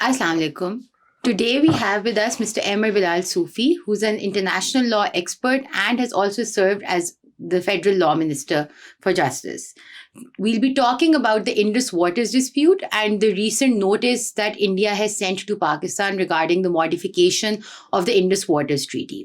Assalamu alaikum. Today we have with us Mr. Emir Bilal Sufi, who's an international law expert and has also served as the Federal Law Minister for Justice. We'll be talking about the Indus Waters dispute and the recent notice that India has sent to Pakistan regarding the modification of the Indus Waters Treaty.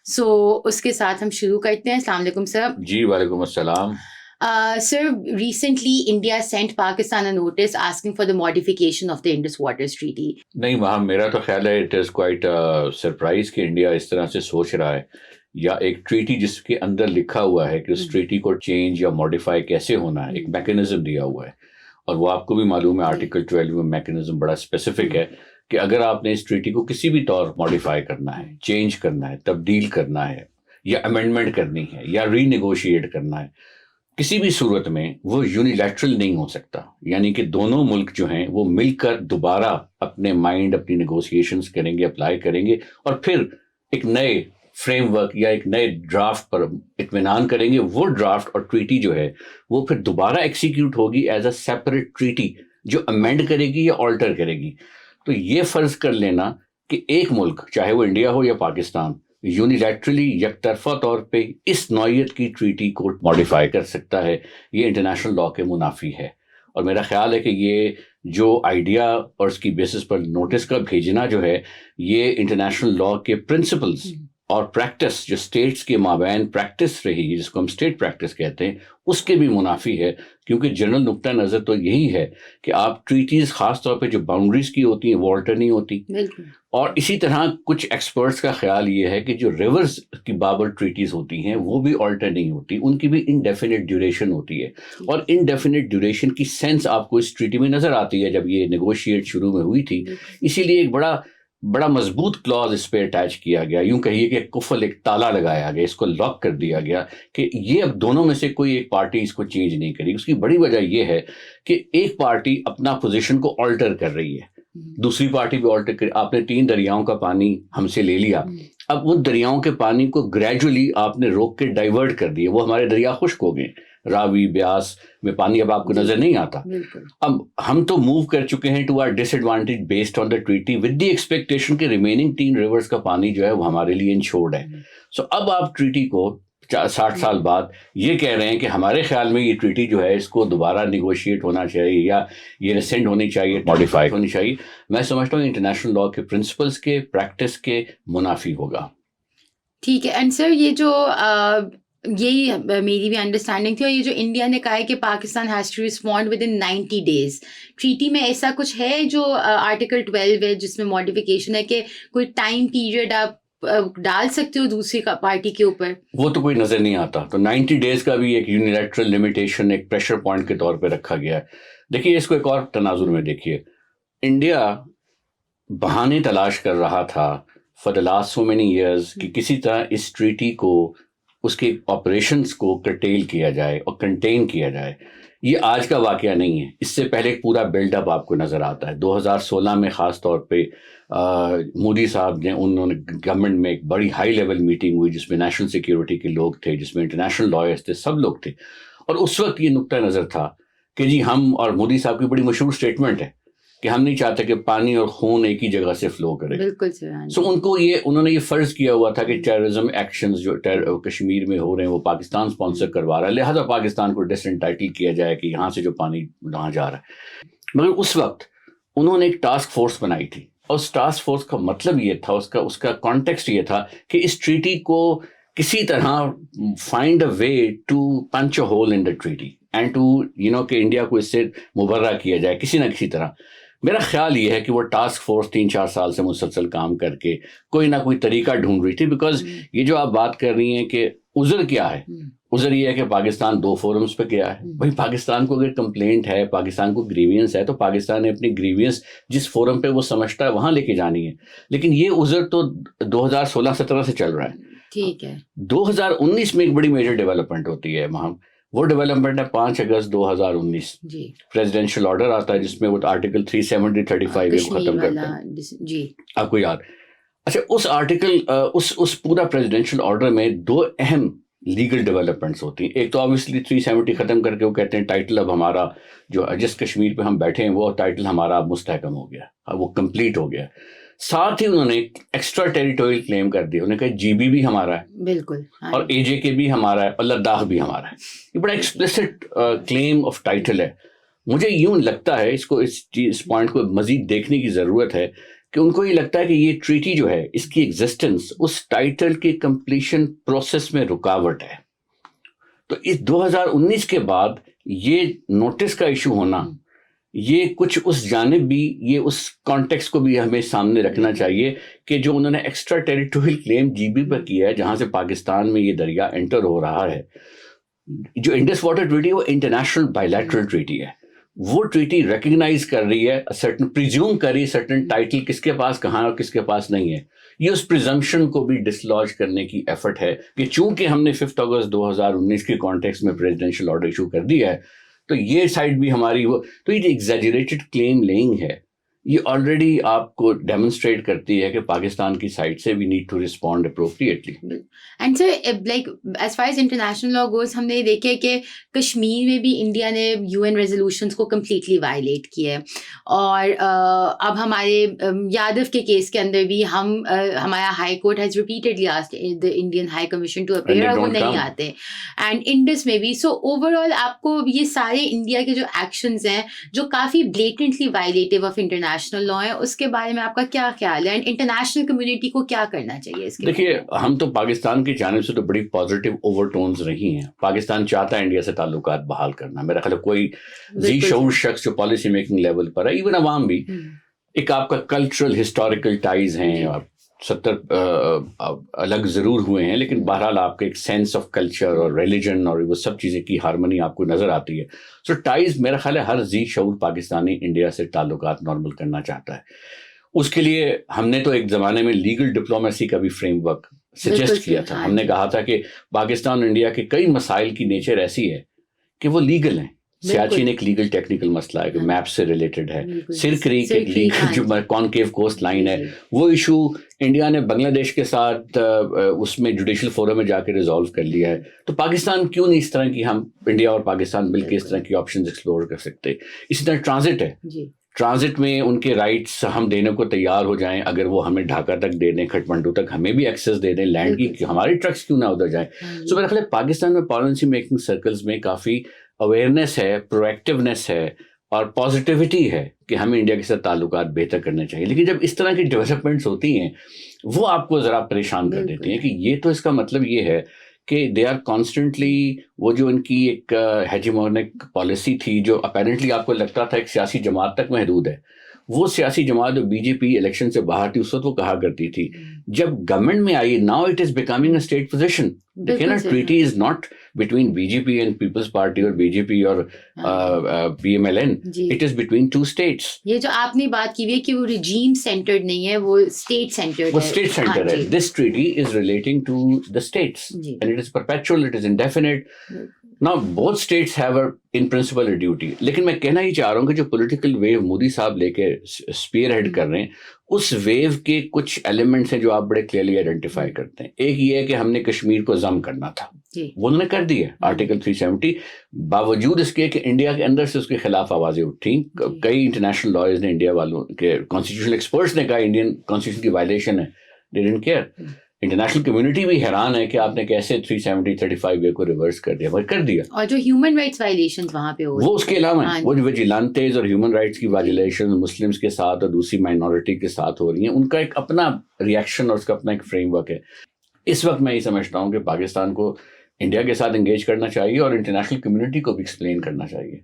So, uske saath hum shuru karte hain. Assalamu alaikum sir. جی وعلیکم السلام. Sir, recently India sent Pakistan a notice asking for the modification of the Indus Waters Treaty. نہیں وہاں میرا تو خیال ہے it is quite surprise کہ India اس طرح سے سوچ رہا ہے یا ایک ٹریٹی جس کے اندر لکھا ہوا ہے کہ اس ٹریٹی کو چینج یا ماڈیفائی کیسے ہونا ہے، ایک میکینزم دیا ہوا ہے. اور وہ آپ کو بھی معلوم ہے آرٹیکل 12 میں میکینزم بڑا اسپیسیفک ہے کہ اگر آپ نے اس ٹریٹی کو کسی بھی طور ماڈیفائی کرنا ہے، چینج کرنا ہے، تبدیل کرنا ہے یا امینڈمنٹ کرنی ہے یا ری نیگوشیٹ کرنا ہے، کسی بھی صورت میں وہ یونیلیٹرل نہیں ہو سکتا. یعنی کہ دونوں ملک جو ہیں وہ مل کر دوبارہ اپنے مائنڈ، اپنی نیگوسیشنز کریں گے، اپلائی کریں گے اور پھر ایک نئے فریم ورک یا ایک نئے ڈرافٹ پر اطمینان کریں گے. وہ ڈرافٹ اور ٹریٹی جو ہے وہ پھر دوبارہ ایکسیکیوٹ ہوگی ایز اے سیپریٹ ٹریٹی جو امینڈ کرے گی یا آلٹر کرے گی. تو یہ فرض کر لینا کہ ایک ملک چاہے وہ انڈیا ہو یا پاکستان یونیلیٹرلی یک طرفہ طور پہ اس نوعیت کی ٹریٹی کو ماڈیفائی کر سکتا ہے، یہ انٹرنیشنل لا کے منافی ہے. اور میرا خیال ہے کہ یہ جو آئیڈیا اور اس کی بیسس پر نوٹس کا بھیجنا جو ہے یہ انٹرنیشنل لا کے پرنسپلز اور پریکٹس جو اسٹیٹس کے مابین پریکٹس رہی جس کو ہم اسٹیٹ پریکٹس کہتے ہیں اس کے بھی منافی ہے. کیونکہ جنرل نقطہ نظر تو یہی ہے کہ آپ ٹریٹیز خاص طور پہ جو باؤنڈریز کی ہوتی ہیں وہ آلٹر نہیں ہوتی. اور اسی طرح کچھ ایکسپرٹس کا خیال یہ ہے کہ جو ریورز کی بابل ٹریٹیز ہوتی ہیں وہ بھی آلٹر نہیں ہوتی، ان کی بھی انڈیفینٹ ڈیوریشن ہوتی ہے. اور انڈیفینٹ ڈیوریشن کی سینس آپ کو اس ٹریٹی میں نظر آتی ہے جب یہ نیگوشیٹ شروع میں ہوئی تھی. اسی لیے ایک بڑا مضبوط کلاز اس پہ اٹیچ کیا گیا، یوں کہیے کہ قفل، ایک تالا لگایا گیا، اس کو لاک کر دیا گیا کہ یہ اب دونوں میں سے کوئی ایک پارٹی اس کو چینج نہیں کرے گی. اس کی بڑی وجہ یہ ہے کہ ایک پارٹی اپنا پوزیشن کو آلٹر کر رہی ہے، دوسری پارٹی بھی آلٹر کر. آپ نے 3 دریاؤں کا پانی ہم سے لے لیا، اب ان دریاؤں کے پانی کو گریجولی آپ نے روک کے ڈائیورٹ کر دیا، وہ ہمارے دریا خشک ہو گئے، راوی بیاس میں پانی اب آپ کو نظر نہیں آتا. اب ہم تو موو کر چکے ہیں to our disadvantage based on the treaty with the expectation کہ ریمیننگ 3 ریورز کا پانی جو ہے وہ ہمارے لیے انشورڈ ہے. سو اب آپ ٹریٹی کو 60 سال بعد یہ کہہ رہے ہیں کہ ہمارے خیال میں یہ ٹریٹی جو ہے اس کو دوبارہ نیگوشیٹ ہونا چاہیے یا یہ ریسینڈ ہونی چاہیے، ماڈیفائی ہونی چاہیے. میں سمجھتا ہوں انٹرنیشنل لا کے پرنسپلس کے، پریکٹس کے منافی ہوگا. ٹھیک ہے. اینڈ سر یہ جو یہی میری بھی انڈرسٹینڈنگ تھی، اور یہ جو انڈیا نے کہا ہے کہ Pakistan has to respond within 90 days، treaty میں ایسا کچھ ہے جو آرٹیکل 12 ہے جس میں ماڈیفیکیشن ہے کہ کوئی ٹائم پیریڈ آپ ڈال سکتے ہو دوسری پارٹی کے اوپر؟ وہ تو کوئی نظر نہیں آتا. تو 90 days کا بھی ایک یونیلیٹرل لمیٹیشن ایک پریشر پوائنٹ کے طور پہ رکھا گیا ہے. دیکھیے اس کو ایک اور تناظر میں دیکھیے، انڈیا بہانے تلاش کر رہا تھا for the last so many years کہ کسی طرح اس ٹریٹی کو، اس کے آپریشنس کو کرٹیل کیا جائے اور کنٹین کیا جائے. یہ آج کا واقعہ نہیں ہے، اس سے پہلے ایک پورا بلڈ اپ آپ کو نظر آتا ہے. 2016 میں خاص طور پہ مودی صاحب نے، انہوں نے گورنمنٹ میں ایک بڑی ہائی لیول میٹنگ ہوئی جس میں نیشنل سیکیورٹی کے لوگ تھے، جس میں انٹرنیشنل لائرز تھے، سب لوگ تھے. اور اس وقت یہ نقطہ نظر تھا کہ جی ہم، اور مودی صاحب کی بڑی مشہور اسٹیٹمنٹ ہے کہ ہم نہیں چاہتے کہ پانی اور خون ایک ہی جگہ سے فلو کرے. بالکل. سو انہوں نے یہ فرض کیا ہوا تھا کہ ٹیررزم ایکشنز جو کشمیر میں ہو رہے ہیں وہ پاکستان اسپانسر کروا رہا ہے، لہٰذا پاکستان کو ڈس انٹائٹل کیا جائے کہ یہاں سے جو پانی وہاں جا رہا ہے. مگر اس وقت انہوں نے ایک ٹاسک فورس بنائی تھی، اور اس ٹاسک فورس کا مطلب یہ تھا، اس کا کانٹیکسٹ یہ تھا کہ اس ٹریٹی کو کسی طرح find a way to punch a hole in the treaty and to کہ انڈیا کو اس سے مبرہ کیا جائے کسی نہ کسی طرح. میرا خیال یہ ہے کہ وہ ٹاسک فورس 3-4 سال سے مسلسل کام کر کے کوئی نہ کوئی طریقہ ڈھونڈ رہی تھی. بیکاز یہ جو آپ بات کر رہی ہیں کہ عذر کیا ہے، عذر یہ ہے کہ پاکستان 2 فورمز پہ کیا ہے. بھائی پاکستان کو اگر کمپلینٹ ہے، پاکستان کو گریوینس ہے، تو پاکستان نے اپنی گریوینس جس فورم پہ وہ سمجھتا ہے وہاں لے کے جانی ہے. لیکن یہ عذر تو 2016-17 سے چل رہا ہے. ٹھیک ہے. 2019 میں ایک بڑی میجر ڈیولپمنٹ ہوتی ہے وہاں. وہ ڈیولپمنٹ ہے 5 اگست 2019. پریزیڈینشیل آرڈر آتا ہے جس میں وہ آرٹیکل 370-35 ختم کرتا ہے. جی آپ کو یاد؟ اچھا، اس آرٹیکل، اس پورا پریزیڈینشیل آرڈر میں 2 اہم لیگل ڈیولپمنٹس ہوتی ہیں. ایک تو آبویسلی 370 ختم کر کے وہ کہتے ہیں ٹائٹل اب ہمارا جو جس کشمیر پہ ہم بیٹھے ہیں وہ ٹائٹل ہمارا اب مستحکم ہو گیا, اب وہ کمپلیٹ ہو گیا. ساتھ ہی انہوں نے ایکسٹرا ٹیریٹوریل کلیم کر دیا, انہوں نے کہا جی بی بھی ہمارا ہے, بالکل, اور اے جے کے بھی ہمارا ہے, اور لداخ بھی ہمارا ہے. یہ بڑا ایکسپلسٹ کلیم آف ٹائٹل ہے. مجھے یوں لگتا ہے اس پوائنٹ کو مزید دیکھنے کی ضرورت ہے کہ ان کو یہ لگتا ہے کہ یہ ٹریٹی جو ہے اس کی ایگزسٹنس اس ٹائٹل کی کمپلیشن پروسیس میں رکاوٹ ہے. تو اس 2019 کے بعد یہ نوٹس کا ایشو ہونا, یہ کچھ اس جانب بھی, یہ اس کانٹیکس کو بھی ہمیں سامنے رکھنا چاہیے کہ جو انہوں نے ایکسٹرا ٹیریٹوریل کلیم جی بی پر کیا ہے جہاں سے پاکستان میں یہ دریا انٹر ہو رہا ہے, جو انڈس واٹر ٹریٹی وہ انٹرنیشنل بائیلیٹرل ٹریٹی ہے. وہ ٹریٹی ریکگنائز کر رہی ہے, سرٹن پریزیوم کر رہی ہے سرٹن ٹائٹل کس کے پاس کہاں اور کس کے پاس نہیں ہے. یہ اس پریزمپشن کو بھی ڈسلوج کرنے کی ایفرٹ ہے کہ چونکہ ہم نے 5 اگست 2019 کے کانٹیکس میں پریزیڈینشیل آرڈر ایشو کر دیا ہے تو یہ سائڈ بھی ہماری وہ, تو یہ ایگزیجریٹڈ کلیم لینگ ہے, یہ آلریڈی آپ کو ڈیمونسٹریٹ کرتی ہے کہ پاکستان کی سائڈ سے we need to respond appropriately. And sir like as far as international law goes, ہم نے دیکھا کہ کشمیر میں بھی انڈیا نے یو این ریزولوشنس کو کمپلیٹلی وائلیٹ کیا ہے, اور اب ہمارے یادو کے کیس کے اندر بھی ہمارا high court has repeatedly asked the Indian high commission to appear, اور وہ نہیں آتے. اینڈ انڈس میں بھی. سو اوور آل آپ کو یہ سارے انڈیا کے جو ایکشنز ہیں جو کافی بلیٹنٹلی وائلیٹیو آف انٹرنیشنل لا ہیں, اس کے بارے میں آپ کا کیا خیال ہے, اینڈ انٹرنیشنل کمیونٹی کو کیا کرنا چاہیے اس کے؟ دیکھیے, ہم تو پاکستان کی جانب سے تو بڑی پازیٹیو اوور ٹونز رہی ہیں. پاکستان چاہتا ہے انڈیا سے تعلقات بحال کرنا. میرا خیال ہے کوئی ذی شعور شخص جو پالیسی میکنگ لیول پر ہے, ایون عوام بھی, ایک آپ کا کلچرل ہسٹوریکل ٹائز ہیں, اور 70 الگ ضرور ہوئے ہیں, لیکن بہرحال آپ کا ایک سینس آف کلچر اور ریلیجن اور وہ سب چیزیں کی ہارمنی آپ کو نظر آتی ہے. سو ٹائز میرا خیال ہے ہر ذی شعور پاکستانی انڈیا سے تعلقات نارمل کرنا چاہتا ہے. اس کے لیے ہم نے تو ایک زمانے میں لیگل ڈپلومیسی کا بھی فریم ورک سجیسٹ کیا تھا. ہم نے کہا تھا کہ پاکستان اور انڈیا کے کئی مسائل کی نیچر ایسی ہے کہ وہ لیگل ہیں. سیاچین ایک لیگل ٹیکنیکل مسئلہ ہے کہ میپ سے ریلیٹڈ ہے. سر کریک ایک لیگل جو کانکیو کوسٹ لائن ہے, وہ ایشو انڈیا نے بنگلہ دیش کے ساتھ اس میں جوڈیشل فورم میں جا کے ریزالو کر لیا ہے. تو پاکستان کیوں نہیں اس طرح کی, ہم انڈیا اور پاکستان مل کے اس طرح کی آپشنز ایکسپلور کر سکتے. اسی طرح ٹرانزٹ ہے, ٹرانزٹ میں ان کے رائٹس ہم دینے کو تیار ہو جائیں, اگر وہ ہمیں ڈھاکہ تک دے دیں, کھٹمنڈو تک ہمیں بھی ایکسیس دے دیں لینڈ کی, ہماری ٹرکس کیوں نہ ادھر جائیں. سو میرا خیال ہے پاکستان میں پالیسی میکنگ سرکلز میں کافی اویئرنیس ہے, پرویکٹیونیس ہے, اور پازیٹیوٹی ہے کہ ہمیں انڈیا کے ساتھ تعلقات بہتر کرنے چاہیے. لیکن جب اس طرح کی ڈیولپمنٹس ہوتی ہیں وہ آپ کو ذرا پریشان کر دیتی ہیں کہ یہ تو اس کا مطلب یہ ہے کہ دے آر کانسٹنٹلی, وہ جو ان کی ایک ہیجیمونک پالیسی تھی جو اپیرنٹلی آپ کو لگتا تھا ایک سیاسی جماعت تک محدود ہے, وہ سیاسی جماعت جو بی جے پی الیکشن سے باہر تھی اس وقت وہ کہا کرتی تھی, جب گورنمنٹ میں I now it is becoming a state position. دیکھیں نا, treaty is not between B J P and People's Party اور بی جے پی اور P M L N, it is between 2 states. یہ جو آپ نے بات کی ہوئی ہے کہ وہ ریجیم سینٹرڈ نہیں ہے, وہ اسٹیٹ سینٹرڈ ہے. وہ اسٹیٹ سینٹر ہے. This treaty is relating to the states and it is perpetual, it is indefinite. Now both states have in principle a duty. لیکن میں کہنا ہی چاہ رہا ہوں کہ جو پولیٹیکل ویو مودی صاحب لے کے اسپیئر ہیڈ کر رہے ہیں, اس ویو کے کچھ ایلیمنٹس ہیں جو آپ بڑے کلیئرلی آئیڈینٹیفائی کرتے ہیں. ایک یہ ہے کہ ہم نے کشمیر کو ضم کرنا تھا, وہ انہوں نے کر دیا آرٹیکل 370, باوجود اس کے کہ انڈیا کے اندر سے اس کے خلاف آوازیں اٹھیں. کئی انٹرنیشنل لائرز نے, انڈیا والوں کے کانسٹیٹیوشنل ایکسپرٹس نے کہا انڈین کانسٹیٹیوشن کی وائلیشن ہے, they didn't care. International community بھی حیران ہے کہ آپ نے کیسے 370-35 کو ریورس کر دیا, کر دیا. اور جو ہیومن رائٹس وائلیشنز وہاں پہ وہ اس کے علاوہ ہیں, وہ جو ویجیلانتیز اور ہیومن رائٹس کی وائلیشن مسلمس کے ساتھ اور دوسری مائنورٹی کے ساتھ ہو رہی ہیں, ان کا ایک اپنا ریئیکشن اور اس کا اپنا ایک فریم ورک ہے. اس وقت میں یہ سمجھتا ہوں کہ پاکستان کو انڈیا کے ساتھ انگیج کرنا چاہیے اور انٹرنیشنل کمیونٹی کو بھی ایکسپلین کرنا چاہیے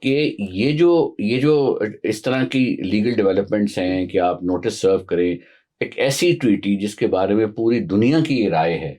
کہ یہ جو اس طرح کی لیگل ڈیولپمنٹس ہیں کہ آپ نوٹس سرو کریں ایک ایسی ٹریٹی جس کے بارے میں پوری دنیا کی یہ رائے ہے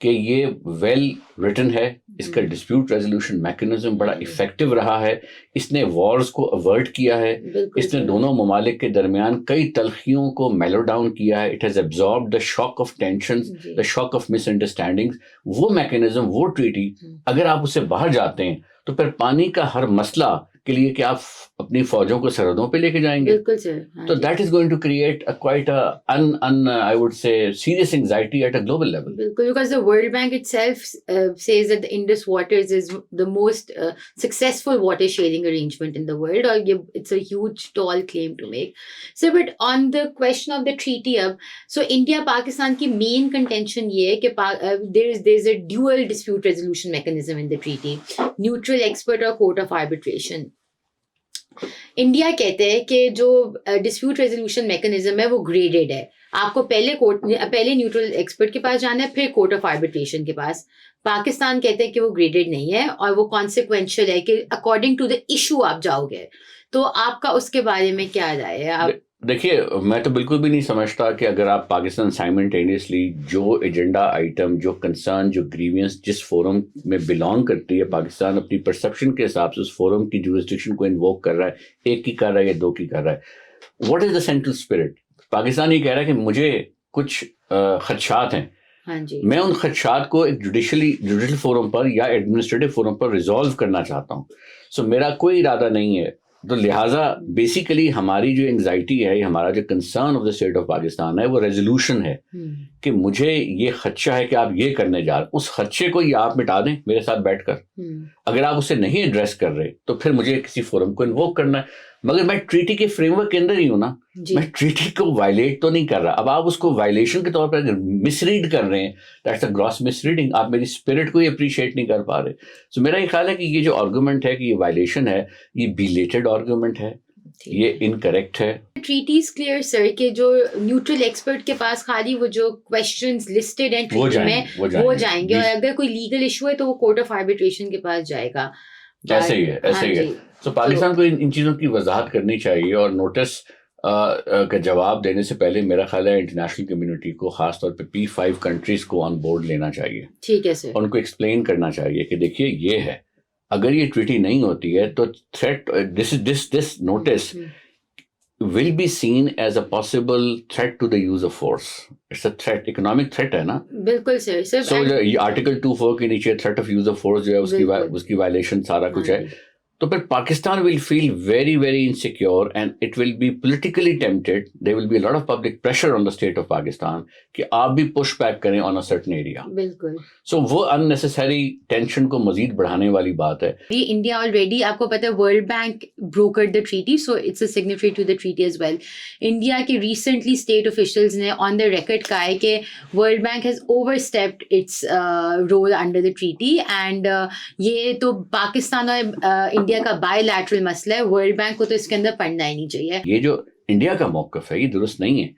کہ یہ ویل ریٹن ہے, اس کا ڈسپیوٹ ریزولوشن میکنزم بڑا افیکٹو رہا ہے, اس نے وارز کو اوورٹ کیا ہے, اس نے دونوں ممالک کے درمیان کئی تلخیوں کو میلو ڈاؤن کیا ہے, it has absorbed the shock of tensions, the shock of miss understandings. وہ میکنزم, وہ ٹریٹی اگر آپ اس سے باہر جاتے ہیں تو پھر پانی کا ہر مسئلہ کے لیے کہ آپ اپنی فوجوں کو سرحدوں پہ لے کے جائیں گے. بالکل سر. تو that is going to create quite I would say serious anxiety at a global level. بالکل, because the World Bank itself says that the Indus Waters is the most successful water sharing arrangement in the world, or it's a huge tall claim to make. So but on the question of the treaty اب, so India Pakistan کی main contention یہ ہے کہ there's a dual dispute resolution mechanism in the treaty, neutral expert or court of arbitration. India کہتے ہیں کہ جو dispute resolution mechanism ہے وہ گریڈیڈ ہے. آپ کو پہلے نیوٹرل ایکسپرٹ کے پاس جانا ہے, پھر کورٹ آف آربیٹریشن کے پاس. پاکستان کہتے ہیں کہ وہ گریڈیڈ نہیں ہے اور وہ کانسیکوینشل ہے کہ اکارڈنگ ٹو دا ایشو آپ جاؤ گے. تو آپ کا اس کے بارے میں کیا رائے ہے؟ آپ دیکھیے, میں تو بالکل بھی نہیں سمجھتا کہ اگر آپ پاکستان سائملٹینیسلی جو ایجنڈا آئٹم, جو کنسرن, جو گریوینس جس فورم میں بلانگ کرتی ہے, پاکستان اپنی پرسپشن کے حساب سے اس فورم کی جورسڈکشن کو انووک کر رہا ہے, ایک کی کر رہا ہے یا دو کی کر رہا ہے. What is the central spirit? Pakistan یہ کہہ رہا ہے کہ مجھے کچھ خدشات ہیں, میں ان خدشات کو ایک جوڈیشل فورم پر یا ایڈمنسٹریٹو فورم پر ریزالو کرنا چاہتا ہوں. سو میرا کوئی ارادہ نہیں ہے. تو لہٰذا بیسیکلی ہماری جو انگزائٹی ہے, ہمارا جو concern of the state of Pakistan ہے, وہ ریزولوشن ہے کہ مجھے یہ خدشہ ہے کہ آپ یہ کرنے جا رہے. اس خدشے کو یا آپ مٹا دیں میرے ساتھ بیٹھ کر, اگر آپ اسے نہیں ایڈریس کر رہے تو پھر مجھے کسی فورم کو انووک کرنا ہے. مگر میں ٹریٹی کے فریم ورک کے اندر ہی ہوں نا, میں ٹریٹی کو وائلیٹ تو نہیں کر رہا. اب آپ اس کو وائلیشن کے طور پر اگر مس ریڈ کر رہے ہیں, that's a gross misreading. آپ میری اسپرٹ کو ہی اپریشیٹ نہیں کر پا رہے. سو میرا یہ خیال ہے کہ یہ جو آرگومنٹ ہے کہ یہ وائلیشن ہے, یہ بیلیٹڈ آرگومنٹ ہے, یہ انکریکٹ ہے. ٹریٹیز کلیئر سر کہ جو نیوٹرل ایکسپرٹ کے پاس خالی وہ جو کویسچنز لسٹڈ ہیں ٹریٹی میں وہ جائیں گے, اور اگر کوئی لیگل ایشو ہے تو وہ کورٹ آف آربیٹریشن کے پاس جائے گا. ایسے ہی ہے, ایسے ہی ہے. تو پاکستان کو ان چیزوں کی وضاحت کرنی چاہیے, اور نوٹس کا جواب دینے سے پہلے میرا خیال ہے انٹرنیشنل کمیونٹی کو, خاص طور پہ P5 کنٹریز کو آن بورڈ لینا چاہیے. ٹھیک ہے سر. اور ان کو ایکسپلین کرنا چاہیے کہ دیکھیے یہ ہے, اگر یہ ٹریٹی نہیں ہوتی ہے تو threat, this notice will be seen as a possible threat to the use of force. It's a threat, economic threat ہے نا. بالکل سر. So یہ آرٹیکل 2(4) کے نیچے threat of use of force جو ہے اس کی وائلیشن سارا کچھ ہے. تو پھر Pakistan will feel very very insecure and it will be politically tempted. There will be a lot of public pressure on the state of Pakistan کہ آپ بھی push back کریں on a certain area. بالکل. So وہ unnecessary tension کو مزید بڑھانے والی بات ہے. یہ انڈیا already, آپ کو پتہ ہے world bank brokered the treaty, so it's a signatory to the treaty as well. India کے recently state officials نے on the record کہا ہے کہ world bank has overstepped its role under the treaty, and یہ تو پاکستان اور India کا by lateral مسئلہ ہے, ورلڈ بینک کو تو اس کے اندر پڑھنا ہی نہیں چاہیے. یہ جو انڈیا کا موقف ہے یہ درست نہیں ہے,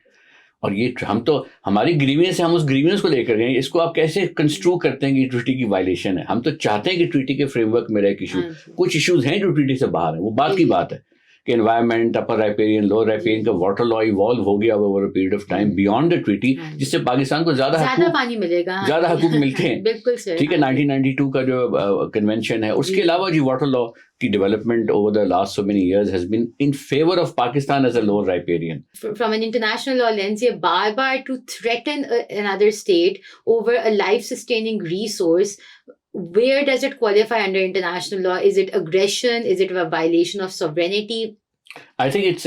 اور یہ ہم تو ہماری گریوینس ہے, ہم اس گریوینس کو لے کر گئے. اس کو آپ کیسے کنسٹرو کرتے ہیں کہ یہ ٹریٹی کی وائلیشن ہے؟ ہم تو چاہتے ہیں کہ ٹریٹی کے فریم ورک میں رہے ایشو. کچھ ایشوز ہیں جو ٹریٹی سے باہر ہیں, وہ بات کی بات ہے کہ انوائرمنٹ, اپر ریپیرین, لوور ریپیرین کا واٹر لا ایوالو ہو گیا over a period of time beyond the treaty, جس سے پاکستان کو زیادہ پانی ملے گا, زیادہ حقوق ملتے ہیں. بالکل سر. ٹھیک ہے, 1992 کا جو کنونشن ہے, اس کے علاوہ جی واٹر لا کی development over the last so many years has been in favour of Pakistan as a lower riparian. From an international law lens, یہ بار بار to threaten another state over a life sustaining resource, where does it qualify under international law? Is it aggression? Is it a violation of sovereignty? I think it's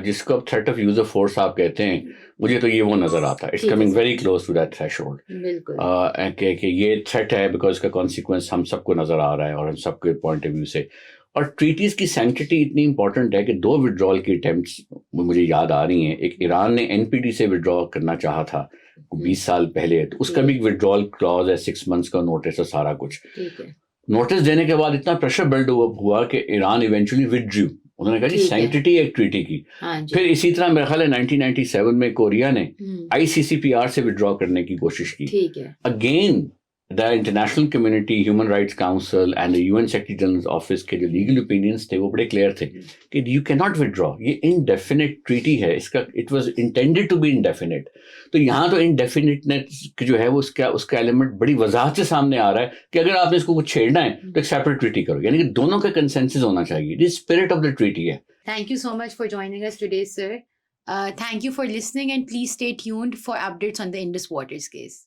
جس کو threat of use of force آپ کہتے ہیں, مجھے تو یہ وہ نظر آتا ہے. It's coming very close to that threshold. بالکل. کہ یہ threat ہے because اس کا consequence ہم سب کو نظر آ رہا ہے, اور ہم سب کے point of view سے. اور ٹریٹیز کی سینکٹیٹی اتنی امپورٹنٹ ہے کہ 2 withdrawal کی اٹیمپٹس مجھے یاد آ رہی ہیں. ایک ایران نے NPT سے withdraw کرنا چاہا تھا 20 سال پہلے, تو اس کا بھی withdrawal clause ہے, 6 months کا نوٹس ہے, سارا کچھ. نوٹس دینے کے بعد اتنا پریشر بلڈ ہوا کہ ایران ایونچولی withdrew. انہوں نے کہا جی سینکٹیٹی ایک ٹریٹی کی. پھر اسی طرح میرا خیال ہے 1997 میں کوریا نے ICCPR سے withdraw کرنے کی کوشش کی. Again the international community, Human Rights Council and the UN Secretary General's Office کے جو legal opinions تھے وہ بڑے clear تھے کہ you cannot withdraw. یہ indefinite treaty ہے, اس کا it was intended to be indefinite. تو یہاں تو indefiniteness جو ہے وہ اس کا element بڑی وضاحت سے سامنے آ رہا ہے کہ اگر آپ نے اس کو کچھ چھیڑنا ہے تو ایک separate treaty کرو, یعنی کہ دونوں کا consensus ہونا چاہیے. this spirit of the treaty ہے. Thank you so much for joining us today, sir. Thank you for listening, and please stay tuned for updates on the Indus Waters case.